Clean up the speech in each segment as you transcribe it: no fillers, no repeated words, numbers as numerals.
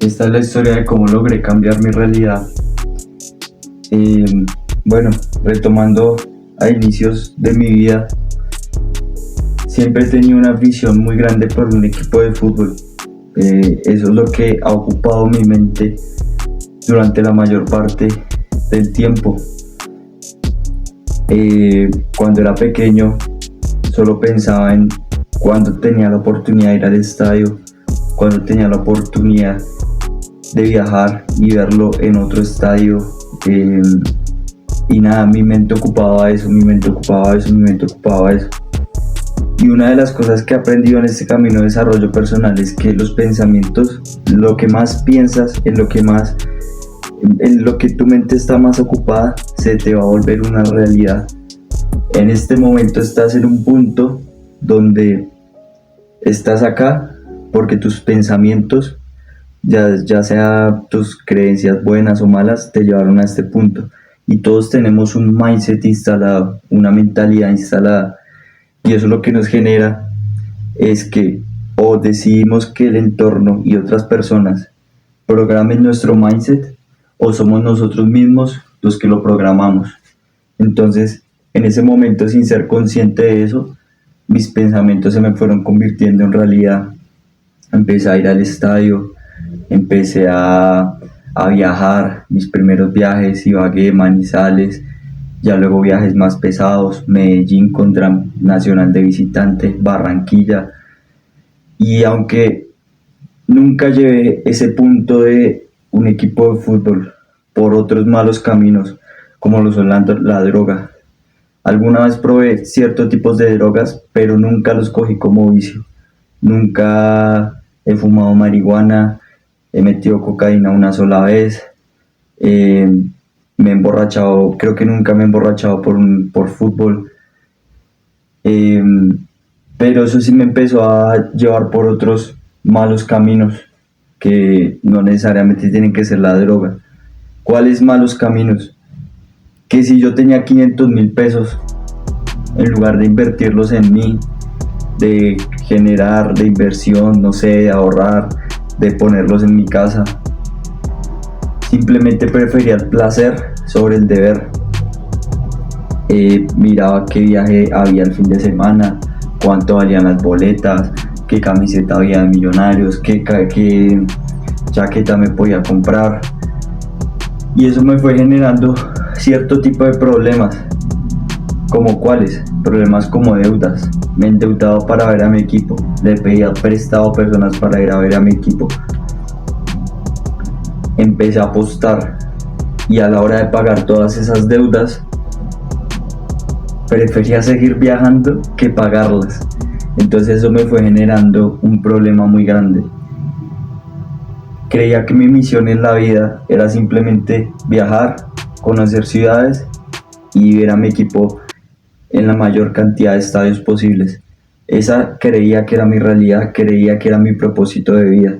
Esta es la historia de cómo logré cambiar mi realidad. Eh, bueno, retomando a inicios de mi vida, siempre he tenido una visión muy grande por un equipo de fútbol. Eso es lo que ha ocupado mi mente durante la mayor parte del tiempo. Cuando era pequeño, solo pensaba en cuando tenía la oportunidad de ir al estadio, cuando tenía la oportunidad de viajar y verlo en otro estadio. eh, y nada, mi mente ocupaba eso, mi mente ocupaba eso, mi mente ocupaba eso. Y una de las cosas que he aprendido en este camino de desarrollo personal es que los pensamientos, lo que más piensas, en lo que tu mente está más ocupada, se te va a volver una realidad. En este momento estás en un punto donde estás acá porque tus pensamientos, ya sea tus creencias buenas o malas, te llevaron a este punto. Y todos tenemos un mindset instalado, una mentalidad instalada. Y eso lo que nos genera es que o decidimos que el entorno y otras personas programen nuestro mindset, o somos nosotros mismos los que lo programamos. Entonces, en ese momento, sin ser consciente de eso, mis pensamientos se me fueron convirtiendo en realidad. Empecé a ir al estadio, empecé a viajar, mis primeros viajes, Ibagué, Manizales, ya luego viajes más pesados, Medellín contra Nacional de visitante, Barranquilla. Y aunque nunca llevé ese punto de un equipo de fútbol por otros malos caminos, como lo son la droga, alguna vez probé ciertos tipos de drogas, pero nunca los cogí como vicio. Nunca he fumado marihuana, he metido cocaína una sola vez. eh, Me he emborrachado, creo que nunca me he emborrachado por fútbol. eh, pero eso sí me empezó a llevar por otros malos caminos que no necesariamente tienen que ser la droga. ¿Cuáles malos caminos? Que si yo tenía 500.000 pesos, en lugar de invertirlos en mí, de generar, de inversión, no sé, de ahorrar, de ponerlos en mi casa, simplemente prefería el placer sobre el deber. Miraba qué viaje había el fin de semana, cuánto valían las boletas, qué camiseta había de Millonarios, qué chaqueta me podía comprar. Y eso me fue generando cierto tipo de problemas. ¿Como cuáles? Problemas como deudas. Me endeudaba para ver a mi equipo, le pedía prestado a personas para ir a ver a mi equipo. Empecé a apostar y a la hora de pagar todas esas deudas, prefería seguir viajando que pagarlas. Entonces eso me fue generando un problema muy grande. Creía que mi misión en la vida era simplemente viajar, conocer ciudades y ver a mi equipo en la mayor cantidad de estadios posibles. Esa creía que era mi realidad, creía que era mi propósito de vida.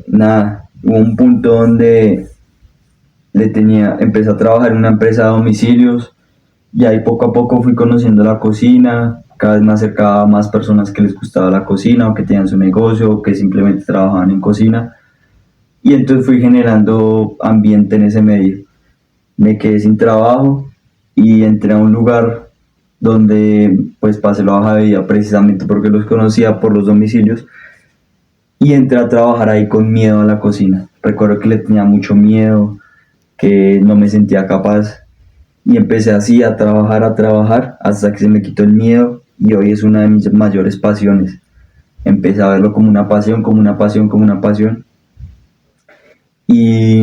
Nada, hubo un punto donde empecé a trabajar en una empresa de domicilios y ahí poco a poco fui conociendo la cocina, cada vez me acercaba a más personas que les gustaba la cocina o que tenían su negocio o que simplemente trabajaban en cocina, y entonces fui generando ambiente en ese medio. Me quedé sin trabajo y entré a un lugar donde pues pasé la hoja de vida precisamente porque los conocía por los domicilios, y entré a trabajar ahí con miedo a la cocina. Recuerdo que le tenía mucho miedo, que no me sentía capaz, y empecé así a trabajar hasta que se me quitó el miedo y hoy es una de mis mayores pasiones. Empecé a verlo como una pasión, como una pasión, como una pasión, y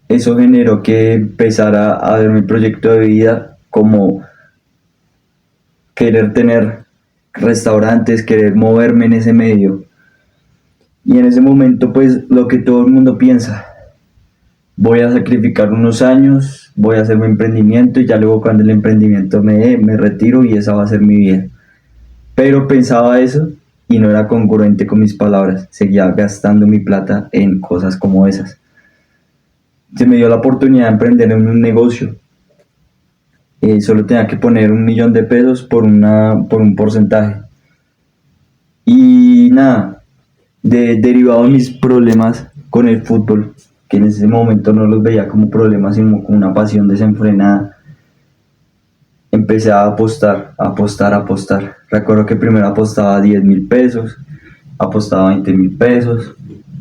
eso generó que empezara a ver mi proyecto de vida como querer tener restaurantes, querer moverme en ese medio. Y en ese momento pues lo que todo el mundo piensa: voy a sacrificar unos años, voy a hacer mi emprendimiento y ya luego cuando el emprendimiento me dé, me retiro y esa va a ser mi vida. Pero pensaba eso y no era congruente con mis palabras, seguía gastando mi plata en cosas como esas. Se me dio la oportunidad de emprender en un negocio. Solo tenía que poner 1.000.000 de pesos por un porcentaje. Y nada, derivado de mis problemas con el fútbol, que en ese momento no los veía como problemas, sino como una pasión desenfrenada, empecé a apostar, a apostar, a apostar. Recuerdo que primero apostaba 10.000 pesos, apostaba 20.000 pesos,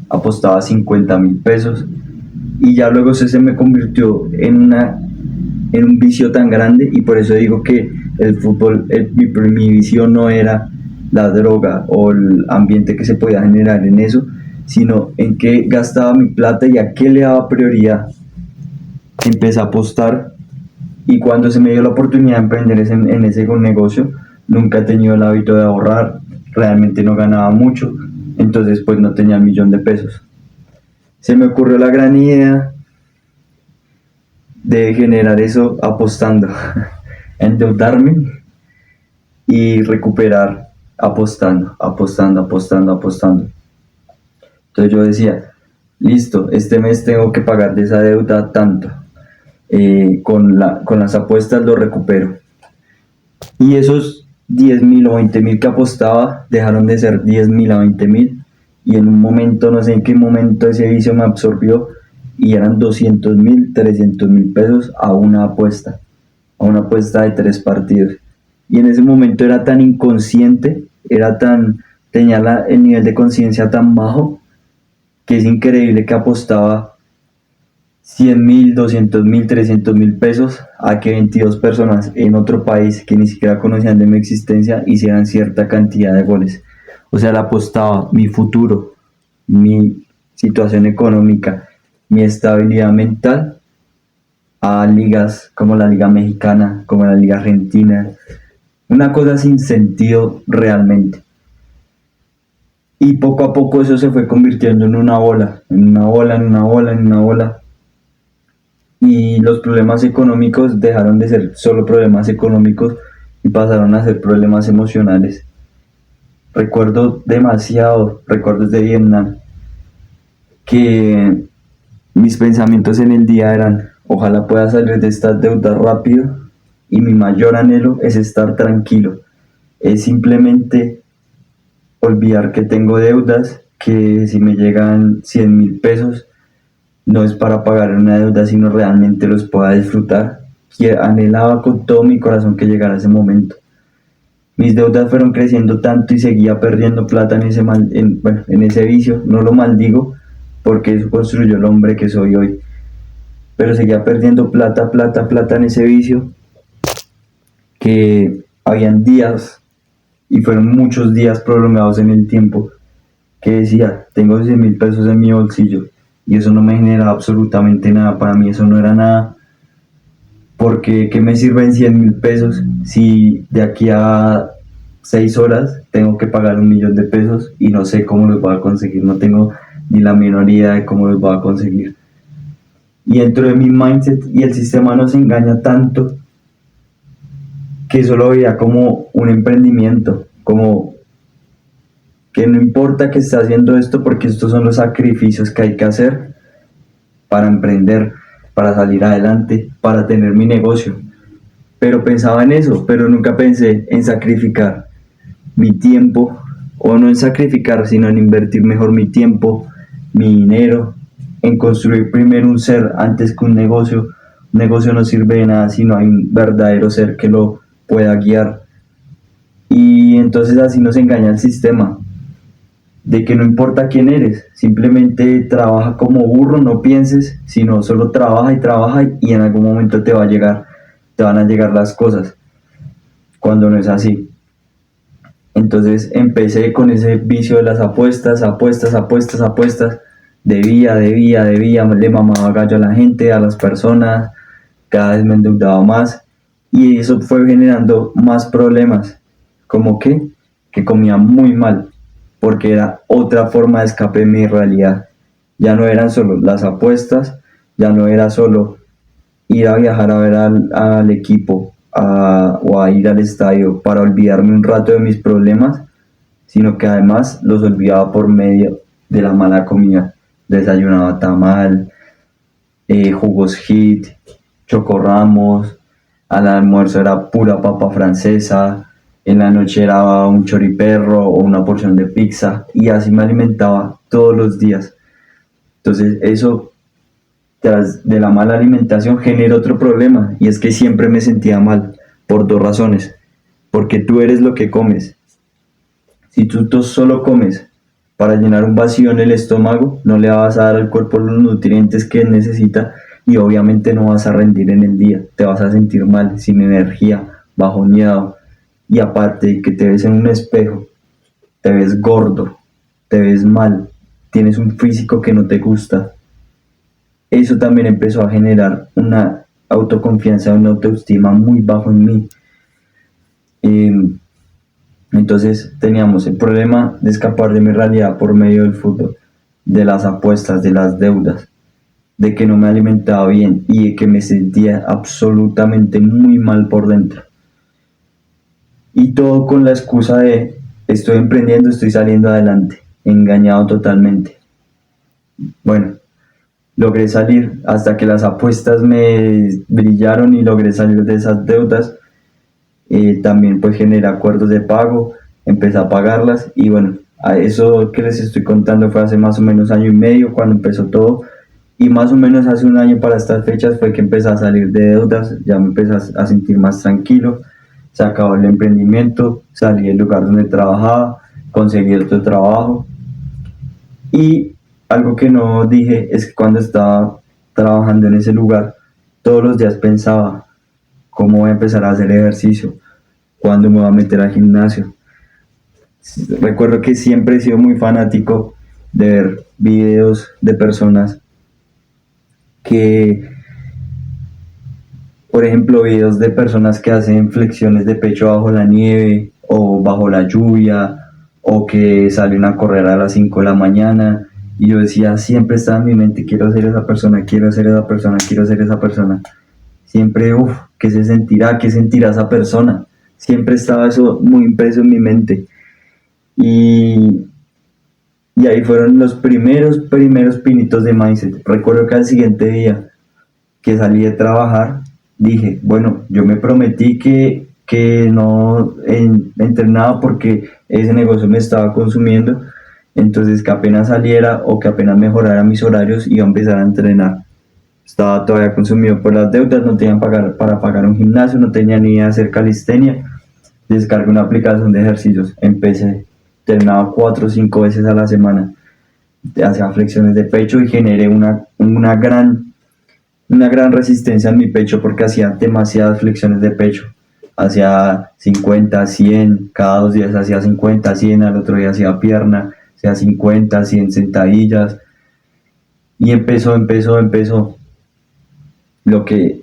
apostaba 50.000 pesos, y ya luego se me convirtió en un vicio tan grande, y por eso digo que el fútbol, mi vicio no era la droga o el ambiente que se podía generar en eso, sino en qué gastaba mi plata y a qué le daba prioridad. Empecé a apostar, y cuando se me dio la oportunidad de emprender en ese negocio, nunca he tenido el hábito de ahorrar, realmente no ganaba mucho, entonces pues no tenía el 1.000.000 de pesos. Se me ocurrió la gran idea de generar eso apostando, endeudarme y recuperar apostando, apostando, apostando, apostando. Entonces yo decía, listo, este mes tengo que pagar de esa deuda tanto, con las apuestas lo recupero. Y esos 10.000 o 20.000 que apostaba dejaron de ser 10.000 a 20.000, y en un momento, no sé en qué momento, ese vicio me absorbió y eran 200.000, 300.000 pesos a una apuesta de 3 partidos. Y en ese momento era tan inconsciente, tenía el nivel de conciencia tan bajo, que es increíble que apostaba 100.000, 200.000, 300.000 pesos a que 22 personas en otro país que ni siquiera conocían de mi existencia hicieran cierta cantidad de goles. O sea, le apostaba mi futuro, mi situación económica, mi estabilidad mental a ligas como la Liga Mexicana, como la Liga Argentina. Una cosa sin sentido realmente. Y poco a poco eso se fue convirtiendo en una bola, en una bola, en una bola, en una bola. Y los problemas económicos dejaron de ser solo problemas económicos y pasaron a ser problemas emocionales. Recuerdo demasiado recuerdos de Vietnam, que mis pensamientos en el día eran: ojalá pueda salir de estas deudas rápido, y mi mayor anhelo es estar tranquilo, es simplemente olvidar que tengo deudas, que si me llegan 100.000 pesos no es para pagar una deuda, sino realmente los pueda disfrutar. Que anhelaba con todo mi corazón que llegara ese momento. Mis deudas fueron creciendo tanto y seguía perdiendo plata en ese vicio. No lo maldigo, porque eso construyó el hombre que soy hoy. Pero seguía perdiendo plata, plata, plata en ese vicio, que habían días, y fueron muchos días prolongados en el tiempo, que decía, tengo 100.000 pesos en mi bolsillo, y eso no me generaba absolutamente nada. Para mí eso no era nada, porque ¿qué me sirven 100.000 pesos si de aquí a 6 horas tengo que pagar 1.000.000 de pesos y no sé cómo los voy a conseguir? No tengo ni la menor idea de cómo los voy a conseguir. Y dentro de mi mindset, y el sistema nos engaña tanto, que eso lo veía como un emprendimiento, como que no importa que esté haciendo esto, porque estos son los sacrificios que hay que hacer para emprender, para salir adelante, para tener mi negocio. Pero pensaba en eso, pero nunca pensé en sacrificar mi tiempo, o no en sacrificar, sino en invertir mejor mi tiempo, mi dinero, en construir primero un ser antes que un negocio. Un negocio no sirve de nada si no hay un verdadero ser que lo pueda guiar. Y entonces así nos engaña el sistema, de que no importa quién eres, simplemente trabaja como burro, no pienses, sino solo trabaja y trabaja, y en algún momento te van a llegar las cosas, cuando no es así. Entonces empecé con ese vicio de las apuestas, apuestas, apuestas, apuestas. Debía, debía, debía, le mamaba gallo a la gente, a las personas, cada vez me endeudaba más, y eso fue generando más problemas, como que comía muy mal, porque era otra forma de escape de mi realidad. Ya no eran solo las apuestas, ya no era solo ir a viajar a ver al equipo, o a ir al estadio para olvidarme un rato de mis problemas, sino que además los olvidaba por medio de la mala comida. Desayunaba tamal, jugos hit, chocorramos, al almuerzo era pura papa francesa, en la noche era un choriperro o una porción de pizza y así me alimentaba todos los días. Entonces eso, tras de la mala alimentación, genera otro problema y es que siempre me sentía mal por dos razones. Porque tú eres lo que comes. Si tú solo comes para llenar un vacío en el estómago, no le vas a dar al cuerpo los nutrientes que necesita y obviamente no vas a rendir en el día. Te vas a sentir mal, sin energía, bajoneado. Y aparte de que te ves en un espejo, te ves gordo, te ves mal, tienes un físico que no te gusta. Eso también empezó a generar una autoconfianza, una autoestima muy bajo en mí. Entonces teníamos el problema de escapar de mi realidad por medio del fútbol, de las apuestas, de las deudas, de que no me alimentaba bien y de que me sentía absolutamente muy mal por dentro. Y todo con la excusa de estoy emprendiendo, estoy saliendo adelante, engañado totalmente. Bueno, logré salir hasta que las apuestas me brillaron y logré salir de esas deudas. También pues generé acuerdos de pago, empecé a pagarlas y bueno, a eso que les estoy contando fue hace más o menos año y medio cuando empezó todo y más o menos hace un año para estas fechas fue que empecé a salir de deudas, ya me empecé a sentir más tranquilo, se acabó el emprendimiento, salí del lugar donde trabajaba, conseguí otro trabajo y algo que no dije es que cuando estaba trabajando en ese lugar, todos los días pensaba cómo voy a empezar a hacer ejercicio, cuándo me voy a meter al gimnasio. Recuerdo que siempre he sido muy fanático de ver videos de personas que, por ejemplo, videos de personas que hacen flexiones de pecho bajo la nieve o bajo la lluvia o que salen a correr a las 5 de la mañana y yo decía, siempre estaba en mi mente, quiero ser esa persona, quiero ser esa persona, quiero ser esa persona. Siempre, ¿qué se sentirá? ¿Qué sentirá esa persona? Siempre estaba eso muy impreso en mi mente. Y, y ahí fueron los primeros pinitos de mindset. Recuerdo que al siguiente día que salí de trabajar, dije, bueno, yo me prometí que no entrenaba porque ese negocio me estaba consumiendo, entonces que apenas saliera o que apenas mejorara mis horarios iba a empezar a entrenar. Estaba todavía consumido por las deudas, no tenía para pagar un gimnasio, no tenía ni idea de hacer calistenia. Descargué una aplicación de ejercicios, empecé, entrenaba 4 o 5 veces a la semana, hacía flexiones de pecho y generé una gran resistencia en mi pecho porque hacía demasiadas flexiones de pecho. Hacía 50, 100, cada 2 días hacía 50, 100, al otro día hacía pierna, hacía 50, 100 sentadillas. Y empezó lo que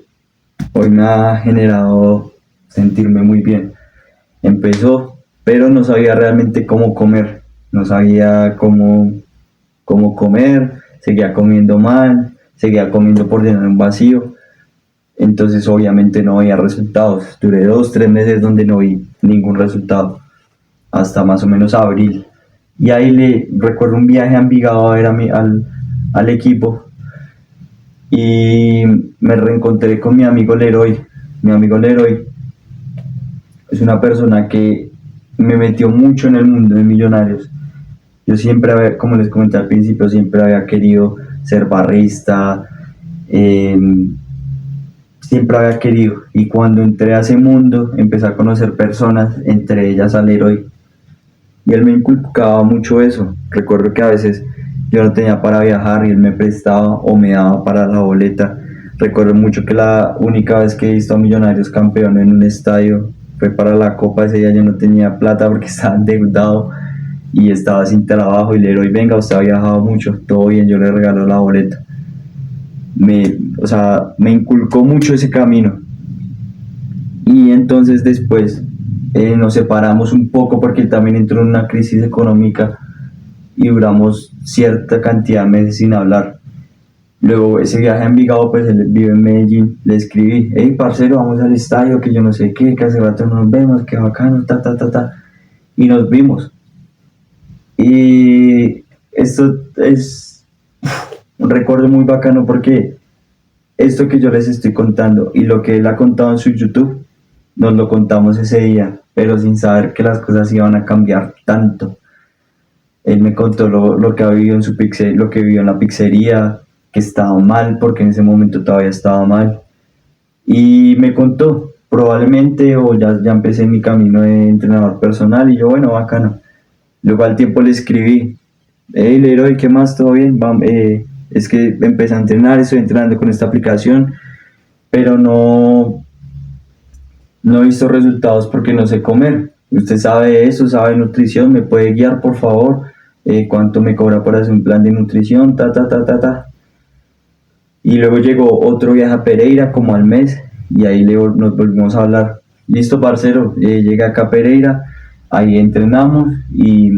hoy me ha generado sentirme muy bien. Empezó, pero no sabía realmente cómo comer, no sabía cómo comer, seguía comiendo mal, seguía comiendo por llenar un vacío, entonces obviamente no había resultados. Duré 2, 3 meses donde no vi ningún resultado, hasta más o menos abril. Y ahí recuerdo un viaje a Envigado a ver al equipo y me reencontré con mi amigo Leroy. Mi amigo Leroy es una persona que me metió mucho en el mundo de Millonarios. Yo siempre había, como les comenté al principio, siempre había querido ser barrista, eh, siempre había querido. Y cuando entré a ese mundo, empecé a conocer personas, entre ellas al Leroy. Y él me inculcaba mucho eso. Recuerdo que a veces yo no tenía para viajar y él me prestaba o me daba para la boleta. Recuerdo mucho que la única vez que he visto a Millonarios campeón en un estadio fue para la Copa. Ese día yo no tenía plata porque estaba endeudado y estaba sin trabajo y le digo, venga, usted ha viajado mucho, todo bien, yo le regalo la boleta. Me inculcó mucho ese camino. Y entonces después nos separamos un poco porque él también entró en una crisis económica y duramos cierta cantidad de meses sin hablar. Luego ese viaje a Envigado, pues él vive en Medellín, le escribí, hey parcero, vamos al estadio, que yo no sé qué, que hace rato no nos vemos, que bacano, y nos vimos. Y esto es un recuerdo muy bacano porque esto que yo les estoy contando y lo que él ha contado en su YouTube nos lo contamos ese día, pero sin saber que las cosas iban a cambiar tanto. Él me contó lo que ha vivido en lo que vivió en la pizzería, que estaba mal, porque en ese momento todavía estaba mal. Y me contó, probablemente, o ya empecé mi camino de entrenador personal, y yo, bueno, bacano. Luego al tiempo le escribí, hey Leroy, ¿qué más? ¿Todo bien? Es que empecé a entrenar, estoy entrenando con esta aplicación, pero no he visto resultados porque no sé comer. Usted sabe eso, sabe nutrición, me puede guiar por favor. ¿Cuánto me cobra por hacer un plan de nutrición? Ta, ta, ta, ta, ta. Y luego llegó otro viaje a Pereira como al mes y ahí nos volvimos a hablar. Listo, parcero, llegué acá a Pereira, ahí entrenamos y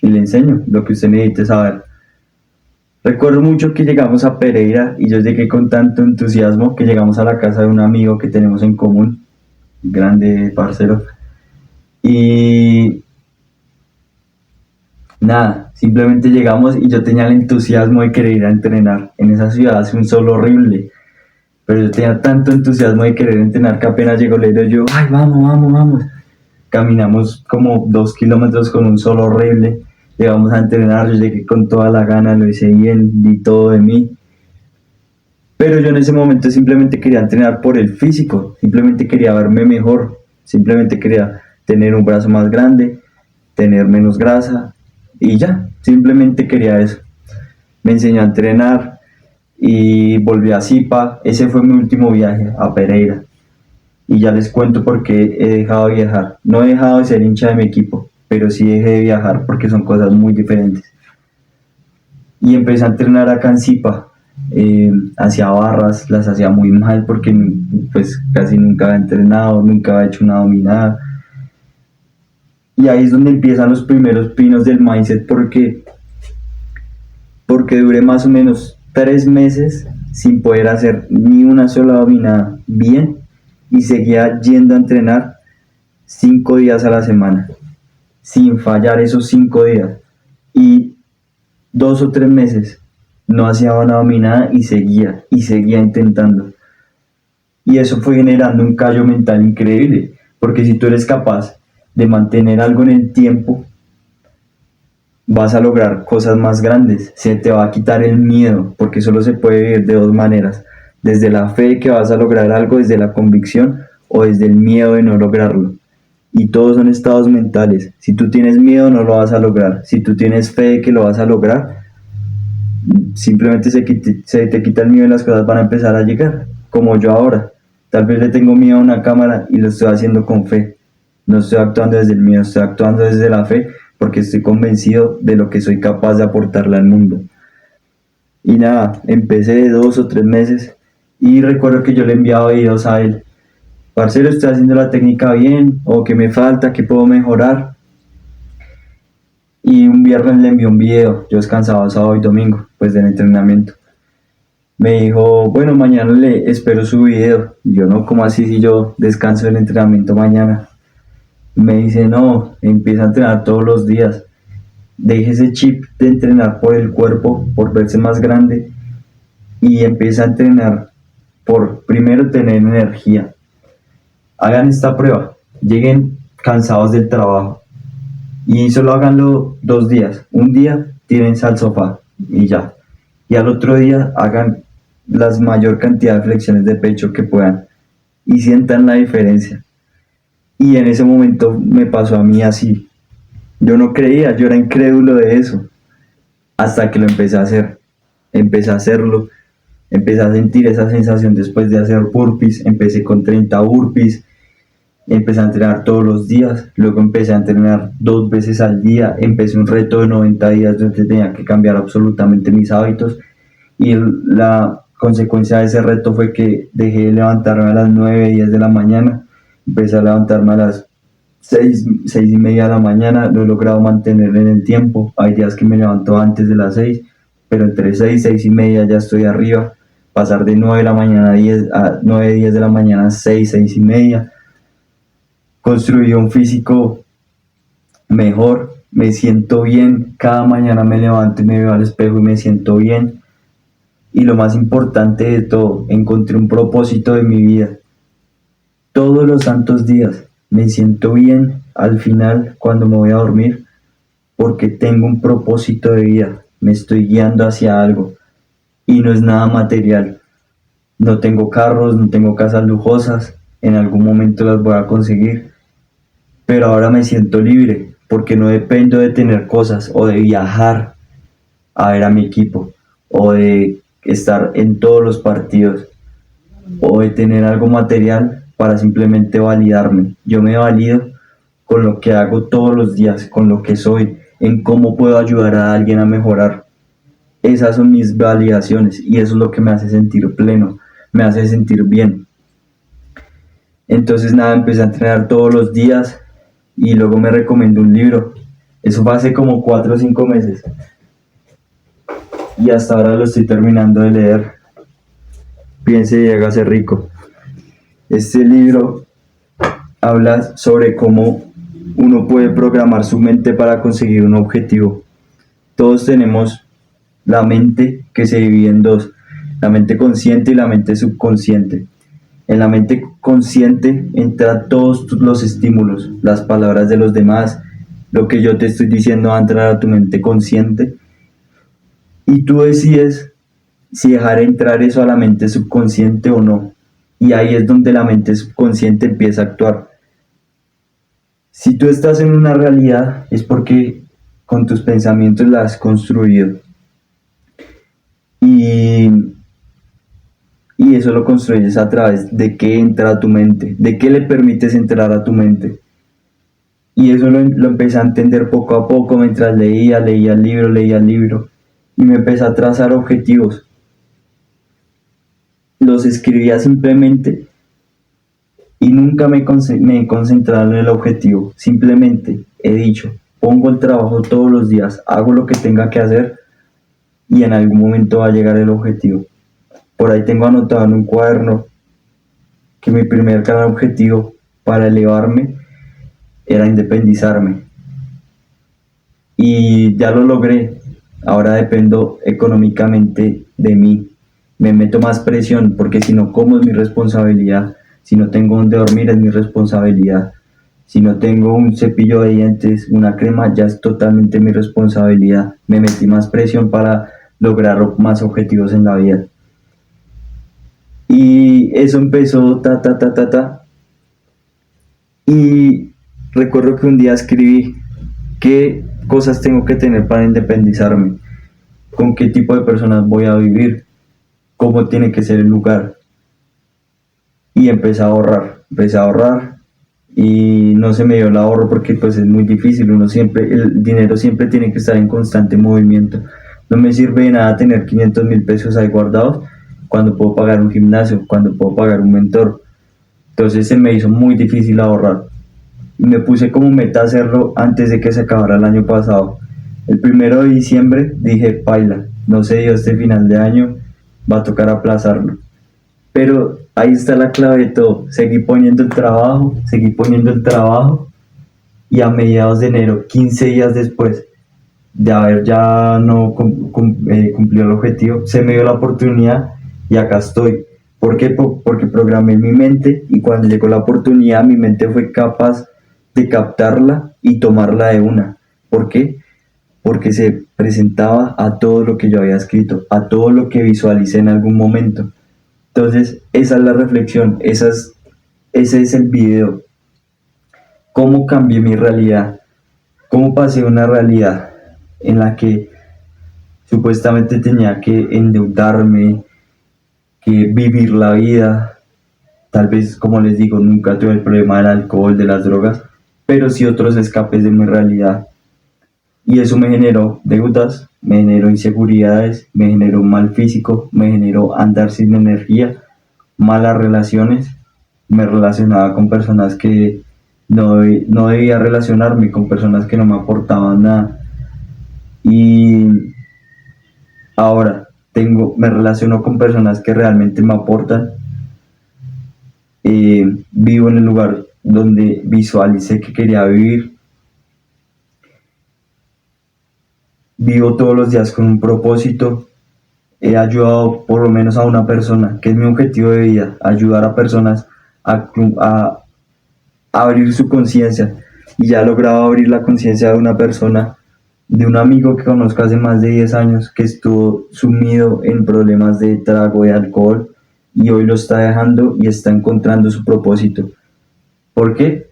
le enseño lo que usted necesite saber. Recuerdo mucho que llegamos a Pereira y yo llegué con tanto entusiasmo que llegamos a la casa de un amigo que tenemos en común, grande parcero. Y nada, simplemente llegamos y yo tenía el entusiasmo de querer ir a entrenar. En esa ciudad hace un sol horrible, pero yo tenía tanto entusiasmo de querer entrenar que apenas llegó Lero yo, ay, vamos, vamos, vamos. Caminamos como 2 kilómetros con un sol horrible, llegamos a entrenar, yo llegué con toda la gana, lo hice bien, di todo de mí. Pero yo en ese momento simplemente quería entrenar por el físico, simplemente quería verme mejor, simplemente quería tener un brazo más grande, tener menos grasa y ya, simplemente quería eso. Me enseñó a entrenar y volví a Zipa. Ese fue mi último viaje a Pereira. Y ya les cuento por qué he dejado de viajar. No he dejado de ser hincha de mi equipo, pero sí dejé de viajar porque son cosas muy diferentes. Y empecé a entrenar acá en Zipa. Hacía barras, las hacía muy mal porque pues casi nunca había entrenado, nunca había hecho una dominada. Y ahí es donde empiezan los primeros pinos del mindset porque duré más o menos 3 meses sin poder hacer ni una sola dominada bien y seguía yendo a entrenar 5 días a la semana, sin fallar esos 5 días. Y 2 o 3 meses no hacía una dominada y seguía intentando. Y eso fue generando un callo mental increíble, porque si tú eres capaz de mantener algo en el tiempo, vas a lograr cosas más grandes, se te va a quitar el miedo, porque solo se puede vivir de dos maneras, desde la fe de que vas a lograr algo, desde la convicción o desde el miedo de no lograrlo. Y todos son estados mentales. Si tú tienes miedo no lo vas a lograr, si tú tienes fe de que lo vas a lograr, simplemente se te quita el miedo y las cosas van a empezar a llegar, como yo ahora. Tal vez le tengo miedo a una cámara y lo estoy haciendo con fe. No estoy actuando desde el miedo, estoy actuando desde la fe porque estoy convencido de lo que soy capaz de aportarle al mundo. Y nada, empecé de 2 o 3 meses y recuerdo que yo le enviaba videos a él. Parcero, estoy haciendo la técnica bien, o qué me falta, qué puedo mejorar. Y un viernes le envié un video, yo descansaba sábado y domingo, pues del entrenamiento. Me dijo, bueno, mañana le espero su video. Y yo, no, ¿cómo así si yo descanso del entrenamiento mañana? Me dice, no, empieza a entrenar todos los días. Deje ese chip de entrenar por el cuerpo, por verse más grande, y empieza a entrenar por primero tener energía. Hagan esta prueba, lleguen cansados del trabajo y solo háganlo 2 días. Un día tírense al sofá y ya. Y al otro día hagan la mayor cantidad de flexiones de pecho que puedan y sientan la diferencia. Y en ese momento me pasó a mí así. Yo no creía, yo era incrédulo de eso. Hasta que lo empecé a hacer. Empecé a hacerlo. Empecé a sentir esa sensación después de hacer burpees. Empecé con 30 burpees. Empecé a entrenar todos los días. Luego empecé a entrenar 2 veces al día. Empecé un reto de 90 días donde tenía que cambiar absolutamente mis hábitos. Y la consecuencia de ese reto fue que dejé de levantarme a las 9, 10 de la mañana. Empecé a levantarme a las 6, 6:30 de la mañana. Lo he logrado mantener en el tiempo. Hay días que me levanto antes de las 6, pero entre 6, 6:30 ya estoy arriba. Pasar de 9 de la mañana a 9, 10 de la mañana a 6, 6:30. Construí un físico mejor. Me siento bien. Cada mañana me levanto y me veo al espejo y me siento bien. Y lo más importante de todo, encontré un propósito de mi vida. todos los santos días. Me siento bien al final cuando me voy a dormir porque tengo un propósito de vida. Me estoy guiando hacia algo y no es nada material. No tengo carros, no tengo casas lujosas. En algún momento las voy a conseguir. Pero ahora me siento libre porque no dependo de tener cosas o de viajar a ver a mi equipo o de estar en todos los partidos o de tener algo material para simplemente validarme. Yo me valido con lo que hago todos los días, con lo que soy, en cómo puedo ayudar a alguien a mejorar. Esas son mis validaciones y eso es lo que me hace sentir pleno, me hace sentir bien. Entonces nada, empecé a entrenar todos los días y luego me recomendó un libro. Eso fue hace como 4 o 5 meses. Y hasta ahora lo estoy terminando de leer. Piense y hágase rico. Este libro habla sobre cómo uno puede programar su mente para conseguir un objetivo. Todos tenemos la mente que se divide en dos, la mente consciente y la mente subconsciente. En la mente consciente entran todos los estímulos, las palabras de los demás, lo que yo te estoy diciendo va a entrar a tu mente consciente y tú decides si dejar entrar eso a la mente subconsciente o no. Y ahí es donde la mente subconsciente empieza a actuar. Si tú estás en una realidad es porque con tus pensamientos la has construido. Y eso lo construyes a través de qué entra a tu mente, de qué le permites entrar a tu mente. Y eso lo empecé a entender poco a poco mientras leía el libro, y me empecé a trazar objetivos. Los escribía simplemente y nunca me he concentrado en el objetivo. Simplemente he dicho, pongo el trabajo todos los días, hago lo que tenga que hacer y en algún momento va a llegar el objetivo. Por ahí tengo anotado en un cuaderno que mi primer gran objetivo para elevarme era independizarme. Y ya lo logré. Ahora dependo económicamente de mí. Me meto más presión porque si no como es mi responsabilidad. Si no tengo donde dormir es mi responsabilidad. Si no tengo un cepillo de dientes, una crema, ya es totalmente mi responsabilidad. Me metí más presión para lograr más objetivos en la vida. Y eso empezó y recuerdo que un día escribí qué cosas tengo que tener para independizarme, con qué tipo de personas voy a vivir, cómo tiene que ser el lugar. Y empecé a ahorrar y no se me dio el ahorro porque pues es muy difícil, el dinero siempre tiene que estar en constante movimiento. No me sirve de nada tener 500,000 pesos ahí guardados cuando puedo pagar un gimnasio, cuando puedo pagar un mentor. Entonces se me hizo muy difícil ahorrar. Y me puse como meta hacerlo antes de que se acabara el año pasado. El 1 de diciembre dije, paila, no se dio este final de año, va a tocar aplazarlo. Pero ahí está la clave de todo. Seguí poniendo el trabajo y a mediados de enero, 15 días después de haber ya no cumplido el objetivo, se me dio la oportunidad y acá estoy. ¿Por qué? Porque programé mi mente y cuando llegó la oportunidad mi mente fue capaz de captarla y tomarla de una. ¿Por qué? Porque se presentaba a todo lo que yo había escrito, a todo lo que visualicé en algún momento. Entonces, esa es la reflexión, ese es el video. ¿Cómo cambié mi realidad? ¿Cómo pasé de una realidad en la que supuestamente tenía que endeudarme, que vivir la vida? Tal vez, como les digo, nunca tuve el problema del alcohol, de las drogas, pero sí otros escapes de mi realidad. Y eso me generó deudas, me generó inseguridades, me generó un mal físico, me generó andar sin energía, malas relaciones. Me relacionaba con personas que no debía relacionarme, con personas que no me aportaban nada. Y ahora me relaciono con personas que realmente me aportan. Vivo en el lugar donde visualicé que quería vivir. Vivo todos los días con un propósito. He ayudado por lo menos a una persona, que es mi objetivo de vida, ayudar a personas a abrir su conciencia, y ya ha logrado abrir la conciencia de una persona, de un amigo que conozco hace más de 10 años que estuvo sumido en problemas de trago, de alcohol, y hoy lo está dejando y está encontrando su propósito. ¿Por qué?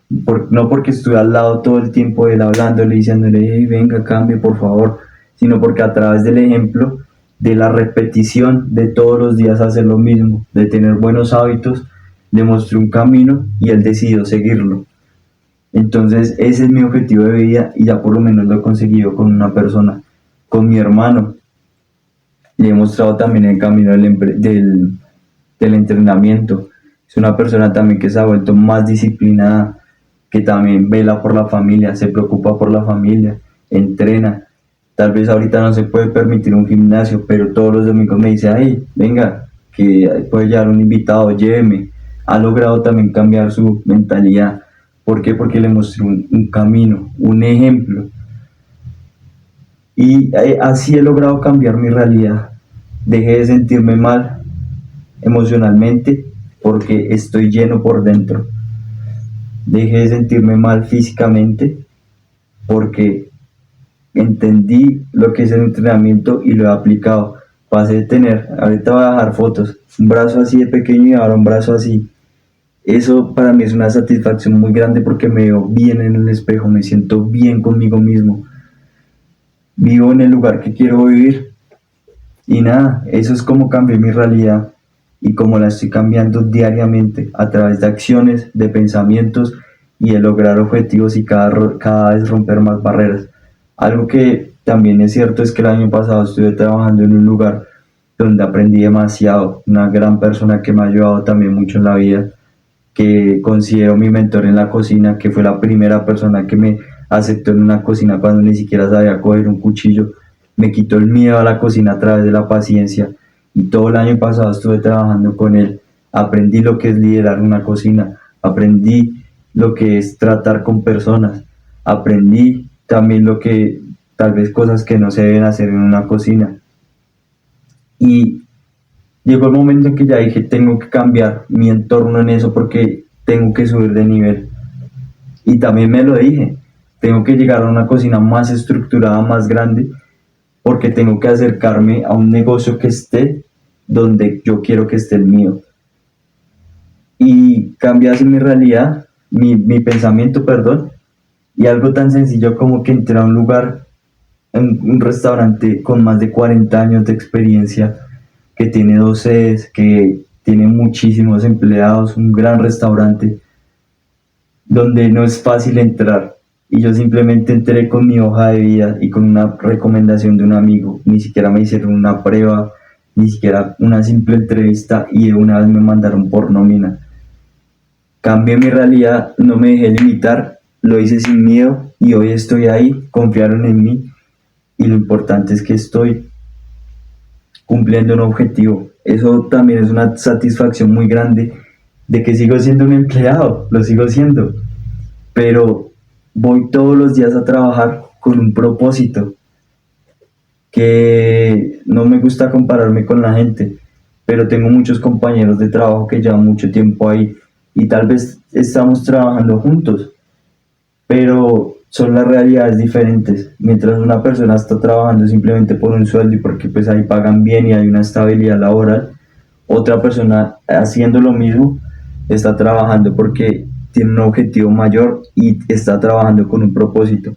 No porque estuve al lado todo el tiempo de él hablándole, diciéndole, hey, venga, cambie por favor, sino porque a través del ejemplo, de la repetición de todos los días hacer lo mismo, de tener buenos hábitos, le mostré un camino y él decidió seguirlo. Entonces ese es mi objetivo de vida y ya por lo menos lo he conseguido con una persona. Con mi hermano le he mostrado también el camino del entrenamiento. Es una persona también que se ha vuelto más disciplinada, que también vela por la familia, se preocupa por la familia, entrena. Tal vez ahorita no se puede permitir un gimnasio, pero todos los domingos me dice, ay, venga, que puede llegar un invitado, lléveme. Ha logrado también cambiar su mentalidad. ¿Por qué? Porque le mostré un camino, un ejemplo. Y así he logrado cambiar mi realidad. Dejé de sentirme mal emocionalmente porque estoy lleno por dentro. Dejé de sentirme mal físicamente porque entendí lo que es el entrenamiento y lo he aplicado. Pasé de tener, ahorita voy a dejar fotos, un brazo así de pequeño y ahora un brazo así. Eso para mí es una satisfacción muy grande porque me veo bien en el espejo, me siento bien conmigo mismo, vivo en el lugar que quiero vivir y nada, eso es como cambié mi realidad y como la estoy cambiando diariamente a través de acciones, de pensamientos y de lograr objetivos y cada vez romper más barreras. Algo que también es cierto es que el año pasado estuve trabajando en un lugar donde aprendí demasiado, una gran persona que me ha ayudado también mucho en la vida, que considero mi mentor en la cocina, que fue la primera persona que me aceptó en una cocina cuando ni siquiera sabía coger un cuchillo, me quitó el miedo a la cocina a través de la paciencia y todo el año pasado estuve trabajando con él, aprendí lo que es liderar una cocina, aprendí lo que es tratar con personas, aprendí también lo que tal vez cosas que no se deben hacer en una cocina y llegó el momento en que ya dije, tengo que cambiar mi entorno en eso porque tengo que subir de nivel. Y también me lo dije, tengo que llegar a una cocina más estructurada, más grande, porque tengo que acercarme a un negocio que esté donde yo quiero que esté el mío. Y cambiase mi realidad, mi pensamiento, perdón, y algo tan sencillo como que entré a un lugar, un restaurante con más de 40 años de experiencia, que tiene 2 sedes, que tiene muchísimos empleados, un gran restaurante, donde no es fácil entrar. Y yo simplemente entré con mi hoja de vida y con una recomendación de un amigo. Ni siquiera me hicieron una prueba, ni siquiera una simple entrevista y de una vez me mandaron por nómina. Cambié mi realidad, no me dejé limitar, lo hice sin miedo y hoy estoy ahí, confiaron en mí y lo importante es que estoy cumpliendo un objetivo. Eso también es una satisfacción muy grande de que sigo siendo un empleado, lo sigo siendo, pero voy todos los días a trabajar con un propósito, que no me gusta compararme con la gente, pero tengo muchos compañeros de trabajo que llevan mucho tiempo ahí y tal vez estamos trabajando juntos, pero son las realidades diferentes. Mientras una persona está trabajando simplemente por un sueldo y porque pues ahí pagan bien y hay una estabilidad laboral, otra persona haciendo lo mismo está trabajando porque tiene un objetivo mayor y está trabajando con un propósito.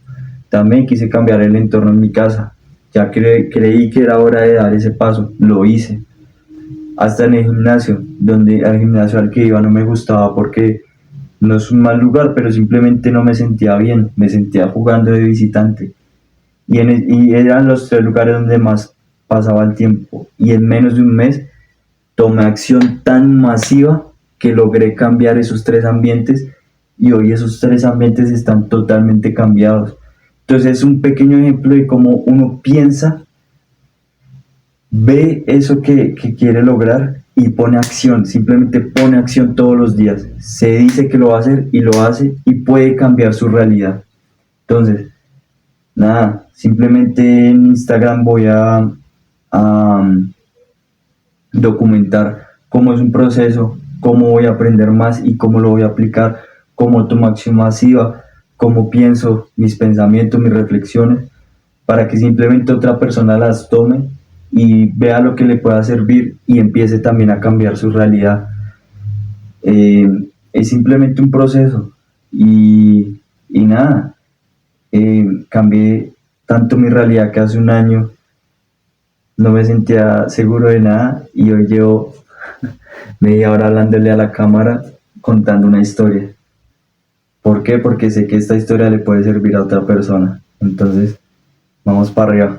También quise cambiar el entorno en mi casa, ya creí que era hora de dar ese paso, lo hice. Hasta en el gimnasio, donde al gimnasio al que iba no me gustaba porque no es un mal lugar, pero simplemente no me sentía bien, me sentía jugando de visitante. Y eran los 3 lugares donde más pasaba el tiempo. Y en menos de un mes tomé acción tan masiva que logré cambiar esos 3 ambientes y hoy esos 3 ambientes están totalmente cambiados. Entonces es un pequeño ejemplo de cómo uno piensa, ve eso que quiere lograr y pone acción, simplemente pone acción todos los días. Se dice que lo va a hacer y lo hace y puede cambiar su realidad. Entonces, nada, simplemente en Instagram voy a documentar cómo es un proceso cómo voy a aprender más y cómo lo voy a aplicar, cómo tomo acción masiva, cómo pienso, mis pensamientos, mis reflexiones, para que simplemente otra persona las tome y vea lo que le pueda servir y empiece también a cambiar su realidad. Es simplemente un proceso y nada, cambié tanto mi realidad que hace un año no me sentía seguro de nada y hoy llevo media hora hablándole a la cámara contando una historia. ¿Por qué? Porque sé que esta historia le puede servir a otra persona. Entonces, vamos para arriba.